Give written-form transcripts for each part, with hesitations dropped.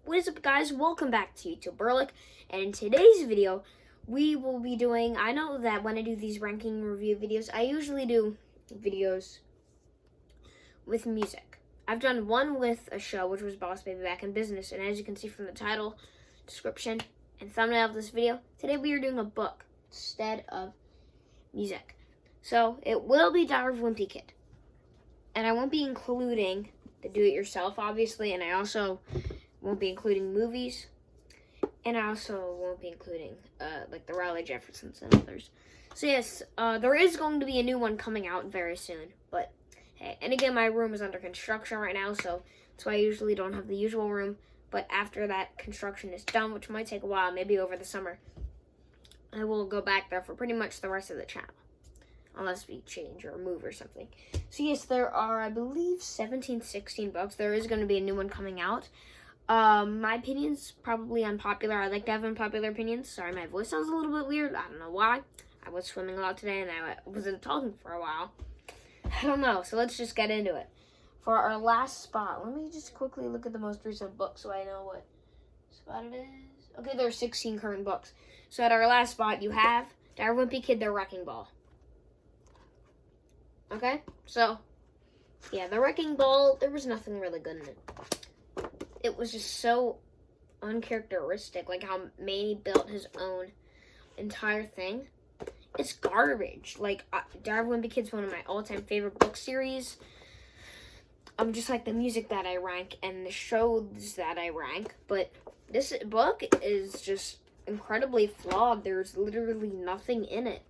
What is up, guys? Welcome back to YouTube Burlick, and in today's video we will be doing, I know that when I do these ranking review videos, I usually do videos with music. I've done one with a show, which was Boss Baby Back in Business, and as you can see from the title, description, and thumbnail of this video, today we are doing a book instead of music. So it will be Diary of Wimpy Kid, and I won't be including the do-it-yourself, obviously, and I also won't be including movies, and I also won't be including like the Riley Jeffersons and others. So yes, there is going to be a new one coming out very soon, but hey, and again, my room is under construction right now, so that's why I usually don't have the usual room. But after that construction is done, which might take a while, maybe over the summer, I will go back there for pretty much the rest of the channel, unless we change or move or something. So yes, there are, I believe, 16 books. There is going to be a new one coming out. My opinion's probably unpopular. I like to have unpopular opinions. Sorry, my voice sounds a little bit weird. I don't know why. I was swimming a lot today and I wasn't talking for a while. I don't know, so let's just get into it. For our last spot, let me just quickly look at the most recent book so I know what spot it is. Okay, there are 16 current books. So at our last spot, you have Diary of Wimpy Kid, The Wrecking Ball. Okay, so, yeah, The Wrecking Ball, there was nothing really good in it. It was just so uncharacteristic, like how Manny built his own entire thing. It's garbage. Like, Diary of Wimpy Kid's one of my all-time favorite book series. Just like the music that I rank and the shows that I rank. But this book is just incredibly flawed. There's literally nothing in it.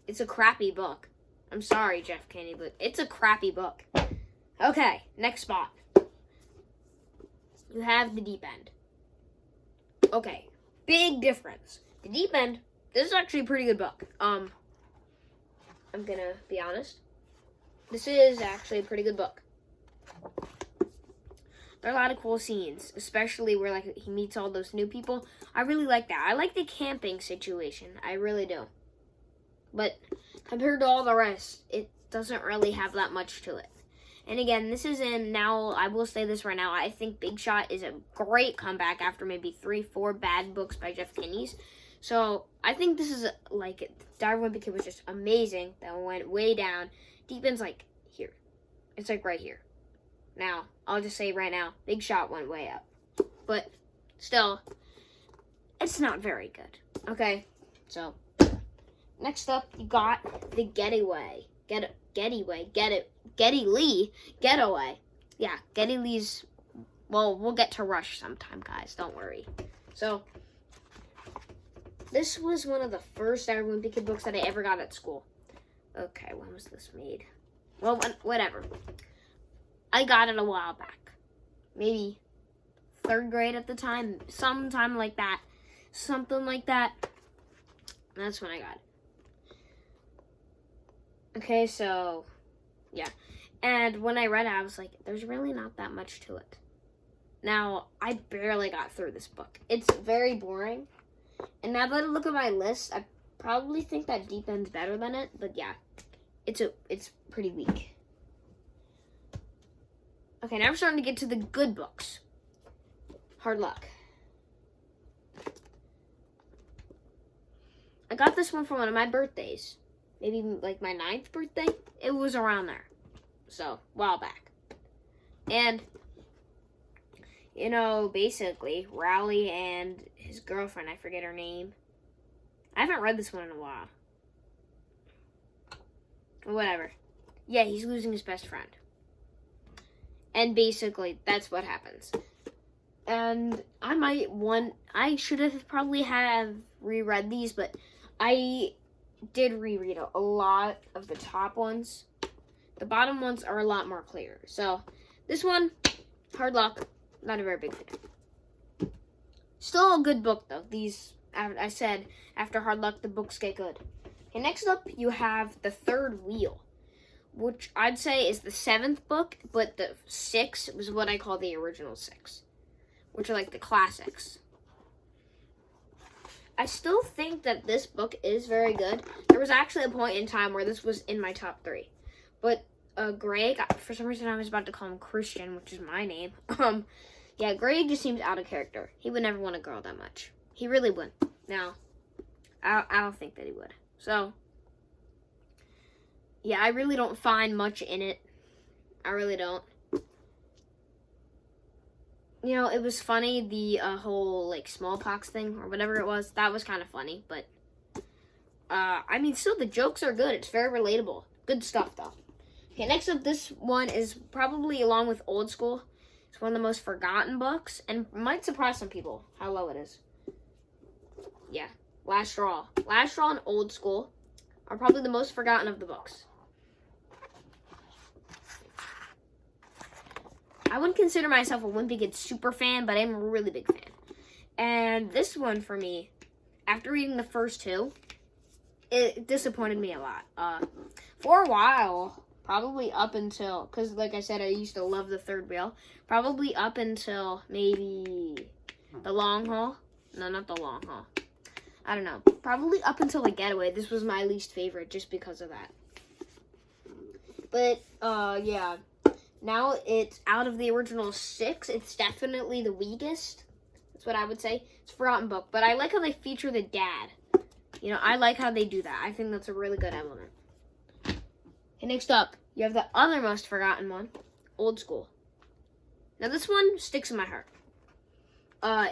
It's a crappy book. I'm sorry, Jeff Kenny, but it's a crappy book. Okay, next spot. You have The Deep End. Okay, big difference. The Deep End, this is actually a pretty good book. I'm gonna be honest. This is actually a pretty good book. There are a lot of cool scenes, especially where like he meets all those new people. I really like that. I like the camping situation. I really do. But compared to all the rest, it doesn't really have that much to it. And again, this is now, I will say this right now, I think Big Shot is a great comeback after maybe 3-4 bad books by Jeff Kinney's. So I think this is like, Diary of Wimpy Kid was just amazing. That went way down. Deep End's like here. It's like right here. Now, I'll just say right now, Big Shot went way up. But still, it's not very good. Okay, so next up, you got The Getaway. Geddy Lee Getaway. Yeah, Geddy Lee's, well, we'll get to Rush sometime, guys. Don't worry. So, this was one of the first Diary of Wimpy Kid books that I ever got at school. Okay, when was this made? Well, whatever. I got it a while back. Maybe 3rd grade at the time. Sometime like that. Something like that. That's when I got it. Okay, so, yeah. And when I read it, I was like, there's really not that much to it. Now, I barely got through this book. It's very boring. And now that I look at my list, I probably think that Deep End's better than it. But yeah, it's pretty weak. Okay, now we're starting to get to the good books. Hard Luck. I got this one for one of my birthdays. Maybe like my 9th birthday. It was around there. So, a while back. And, you know, basically, Rowley and his girlfriend, I forget her name. I haven't read this one in a while. Whatever. Yeah, he's losing his best friend. And basically, that's what happens. And I should have probably reread these, but I did reread a lot of the top ones. The bottom ones are a lot more clear. So, this one, Hard Luck, not a very big fan. Still a good book, though. These, I said, after Hard Luck, the books get good. Okay, next up, you have The Third Wheel, which I'd say is the 7th book, but the 6 was what I call the original 6, which are like the classics. I still think that this book is very good. There was actually a point in time where this was in my top 3. But Greg. For some reason, I was about to call him Christian, which is my name. Yeah, Greg just seems out of character. He would never want a girl that much. He really wouldn't. Now, I don't think that he would. So, yeah, I really don't find much in it. I really don't. You know, it was funny, the whole, like, smallpox thing, or whatever it was. That was kind of funny, but, I mean, still, the jokes are good. It's very relatable. Good stuff, though. Okay, next up, this one is probably, along with Old School, it's one of the most forgotten books, and might surprise some people how low it is. Yeah, Last Straw. Last Straw and Old School are probably the most forgotten of the books. I wouldn't consider myself a Wimpy Kid super fan, but I'm a really big fan. And this one, for me, after reading the first two, it disappointed me a lot. For a while, probably up until, because like I said, I used to love the third wheel, probably up until maybe the long haul. No, not the long haul. I don't know. Probably up until the getaway, this was my least favorite just because of that. But, yeah. Now it's out of the original 6. It's definitely the weakest. That's what I would say. It's a forgotten book. But I like how they feature the dad. You know, I like how they do that. I think that's a really good element. Okay, next up, you have the other most forgotten one, Old School. Now this one sticks in my heart.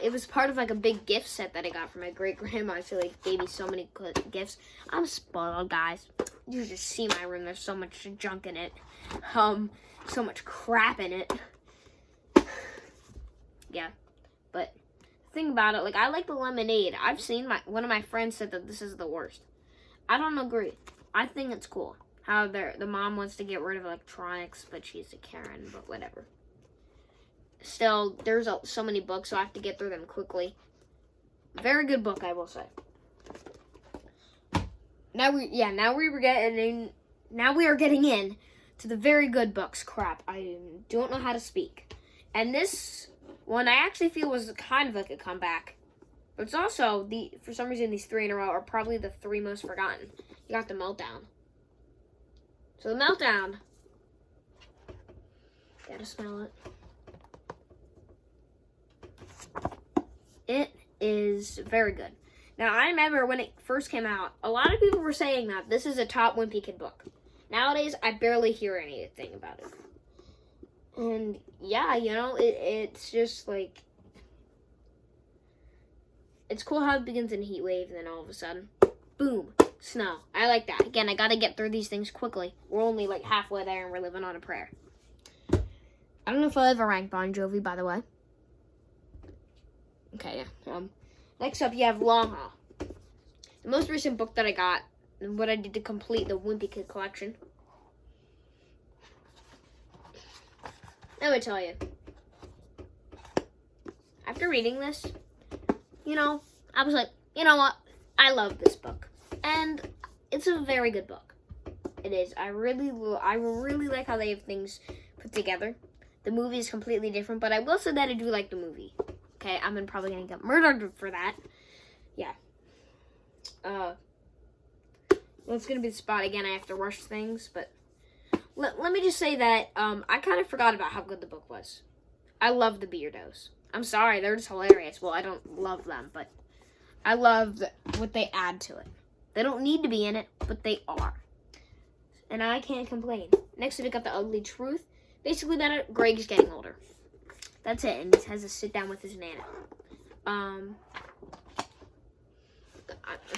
It was part of like a big gift set that I got from my great-grandma. She like gave me so many good gifts. I'm spoiled, guys. You just see my room. There's so much junk in it. So much crap in it. Yeah, but the thing about it, like, I like the lemonade. I've seen one of my friends said that this is the worst. I don't agree. I think it's cool how the mom wants to get rid of electronics, but she's a Karen, but whatever. Still, there's so many books, so I have to get through them quickly. Very good book, I will say. Now we are getting in to the very good books. Crap, I don't know how to speak. And this one I actually feel was kind of like a comeback. But it's also, for some reason, these 3 in a row are probably the 3 most forgotten. You got The Meltdown. So The Meltdown, gotta smell it. It is very good. Now, I remember when it first came out, a lot of people were saying that this is a top Wimpy Kid book. Nowadays, I barely hear anything about it. And, yeah, you know, it's just, like, it's cool how it begins in a heat wave, and then all of a sudden, boom, snow. I like that. Again, I gotta get through these things quickly. We're only, like, halfway there, and we're living on a prayer. I don't know if I'll ever rank Bon Jovi, by the way. Okay, yeah. Next up, you have Long Haul. The most recent book that I got, and what I did to complete the Wimpy Kid collection. Let me tell you. After reading this, you know, I was like, you know what? I love this book. And it's a very good book. It is. I really like how they have things put together. The movie is completely different, but I will say that I do like the movie. Okay, I'm probably going to get murdered for that. Yeah. Well, it's going to be the spot again. I have to rush things, but let me just say that I kind of forgot about how good the book was. I love the Beardos. I'm sorry, they're just hilarious. Well, I don't love them, but I love what they add to it. They don't need to be in it, but they are. And I can't complain. Next we got The Ugly Truth. Basically about it, Greg is getting older. That's it, and he has to sit down with his nana. I'm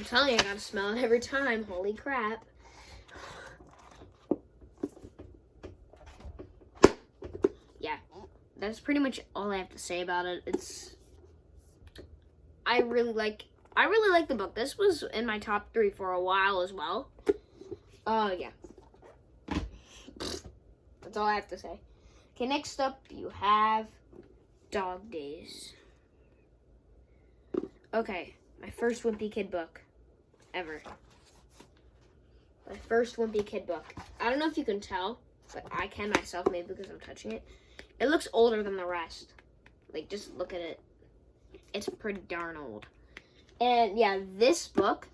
telling you, I gotta smell it every time. Holy crap. Yeah, that's pretty much all I have to say about it. I really like the book. This was in my top 3 for a while as well. Yeah. That's all I have to say. Okay, next up you have Dog Days. Okay, my first Wimpy Kid book ever. My first Wimpy Kid book. I don't know if you can tell, but I can myself, maybe because I'm touching it. It looks older than the rest. Like, just look at it. It's pretty darn old. And yeah, this book,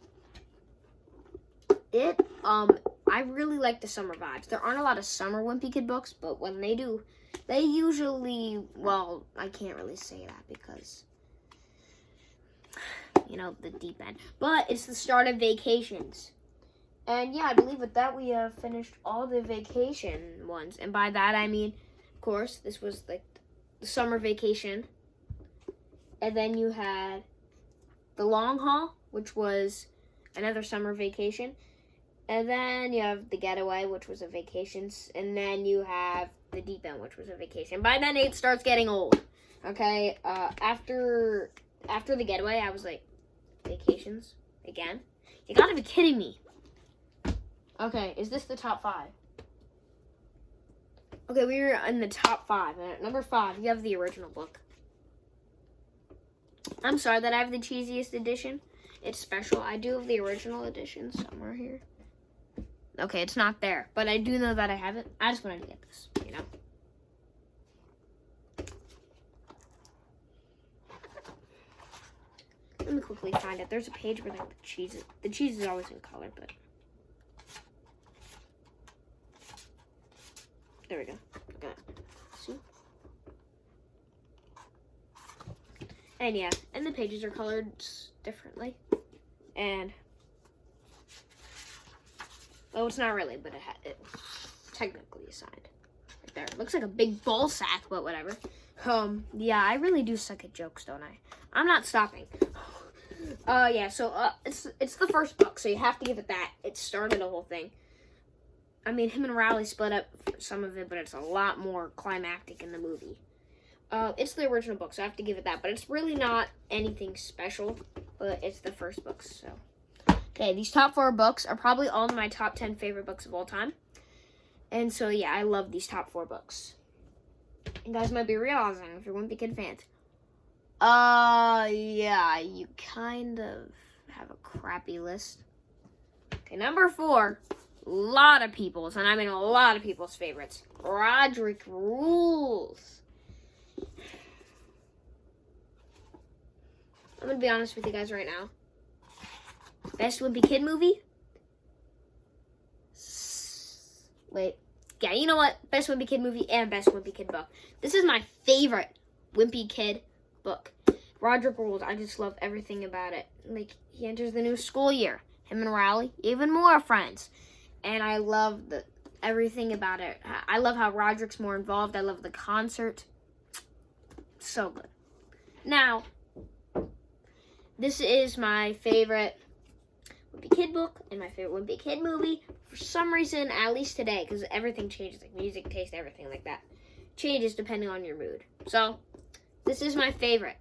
it I really like the summer vibes. There aren't a lot of summer Wimpy Kid books, but when they do, they usually, well, I can't really say that because, you know, the deep end. But it's the start of vacations. And yeah, I believe with that we have finished all the vacation ones. And by that I mean, of course, this was like the summer vacation. And then you had the long haul, which was another summer vacation. And then you have the getaway, which was a vacation. And then you have the deep end, which was a vacation. By then it starts getting old. Okay, after the getaway, I was like, vacations again? You gotta be kidding me. Okay, is this the top 5? Okay, we are in the top 5. And at number 5, you have the original book. I'm sorry that I have the cheesiest edition. It's special. I do have the original edition somewhere here. Okay, it's not there, but I do know that I have it. I just wanted to get this, you know. Let me quickly find it. There's a page where the cheese is. The cheese is always in color, but there we go. Okay. See? And yeah, and the pages are colored differently. And well, it's not really, but it technically is signed. Right there. It looks like a big ball sack, but whatever. Yeah, I really do suck at jokes, don't I? I'm not stopping. Yeah, so it's the first book, so you have to give it that. It started a whole thing. I mean, him and Riley split up for some of it, but it's a lot more climactic in the movie. It's the original book, so I have to give it that. But it's really not anything special, but it's the first book, so. Okay, these top 4 books are probably all of my top 10 favorite books of all time. And so, yeah, I love these top 4 books. You guys might be realizing if you're Wimpy Kid fans. Yeah, you kind of have a crappy list. Okay, number 4, a lot of people's, and I mean a lot of people's favorites. Roderick Rules. I'm gonna be honest with you guys right now. Best Wimpy Kid movie? Wait. Yeah, you know what? Best Wimpy Kid movie and Best Wimpy Kid book. This is my favorite Wimpy Kid book. Roderick Rules. I just love everything about it. Like, he enters the new school year. Him and Riley, even more friends. And I love everything about it. I love how Roderick's more involved. I love the concert. So good. Now, this is my favorite Wimpy Kid book and my favorite Wimpy Kid movie. For some reason, at least today, because everything changes, like music, taste, everything like that. Changes depending on your mood. So, this is my favorite.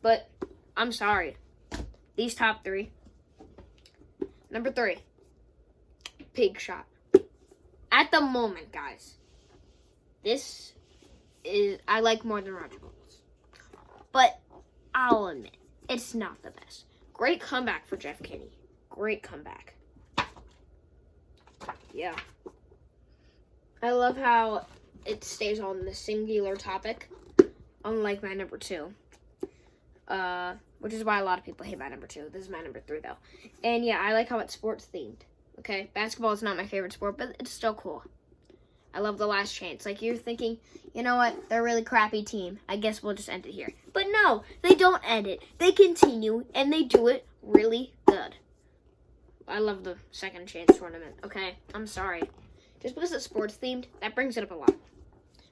But, I'm sorry. These top 3. Number 3. Pig Shot. At the moment, guys, this is, I like more than Roderick Rules. But, I'll admit, it's not the best. Great comeback for Jeff Kinney. Great comeback. Yeah. I love how it stays on the singular topic, unlike my number 2. Which is why a lot of people hate my number 2. This is my number 3, though. And yeah, I like how it's sports themed. Okay, basketball is not my favorite sport, but it's still cool. I love The Last Chance. Like, you're thinking, you know what? They're a really crappy team. I guess we'll just end it here. But no, they don't end it. They continue, and they do it really good. I love the Second Chance tournament, okay? I'm sorry. Just because it's sports themed, that brings it up a lot.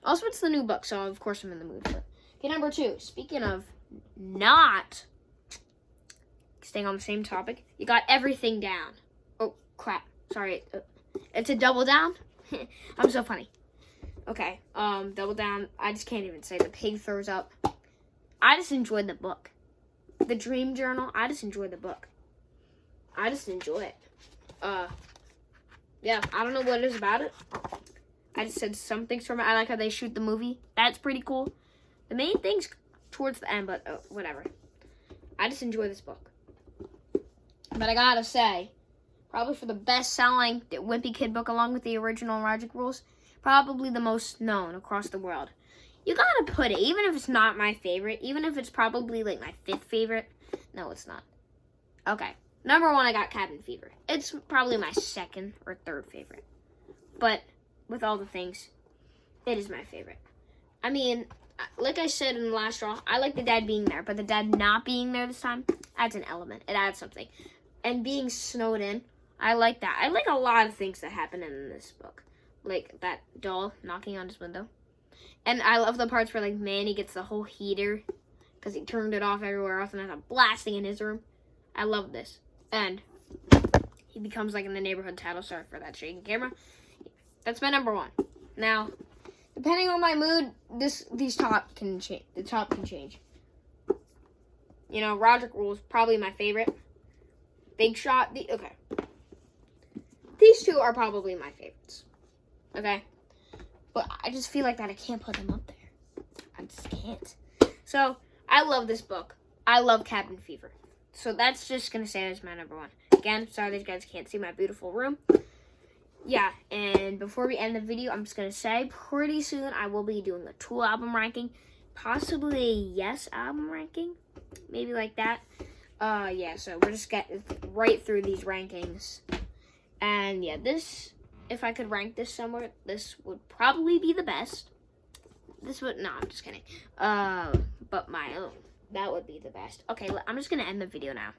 Also, it's the new book, so of course I'm in the mood for it. Okay, number 2. Speaking of not staying on the same topic, you got Everything Down. Oh, crap. Sorry. It's a double down? I'm so funny. Okay, double down. I just can't even say. The pig throws up. I just enjoyed the book. The Dream Journal, I just enjoyed the book. I just enjoy it. Yeah, I don't know what it is about it. I just said some things from it. I like how they shoot the movie. That's pretty cool. The main thing's towards the end, but whatever. I just enjoy this book. But I gotta say, probably for the best-selling Wimpy Kid book along with the original Roderick Rules, probably the most known across the world. You gotta put it, even if it's not my favorite, even if it's probably like my 5th favorite. No, it's not. Okay. Number 1, I got Cabin Fever. It's probably my second or third favorite. But with all the things, it is my favorite. I mean, like I said in the last draw, I like the dad being there, but the dad not being there this time adds an element. It adds something. And being snowed in, I like that. I like a lot of things that happen in this book. Like that doll knocking on his window. And I love the parts where, like, Manny gets the whole heater because he turned it off everywhere else and has a blasting in his room. I love this. And he becomes, like, in the neighborhood title. Sorry for that shaking camera. That's my number 1. Now, depending on my mood, these top can change. The top can change. You know, Roderick Rules, probably my favorite. Big Shot. Okay. These two are probably my favorites. Okay? But I just feel like that I can't put them up there. I just can't. So, I love this book. I love Cabin Fever. So, that's just going to say as my number 1. Again, sorry that you guys can't see my beautiful room. Yeah, and before we end the video, I'm just going to say pretty soon I will be doing a Tool album ranking. Possibly a Yes album ranking. Maybe like that. Yeah, so we're just getting right through these rankings. And yeah, this, if I could rank this somewhere, this would probably be the best. No, I'm just kidding. But my own, that would be the best. Okay, I'm just going to end the video now.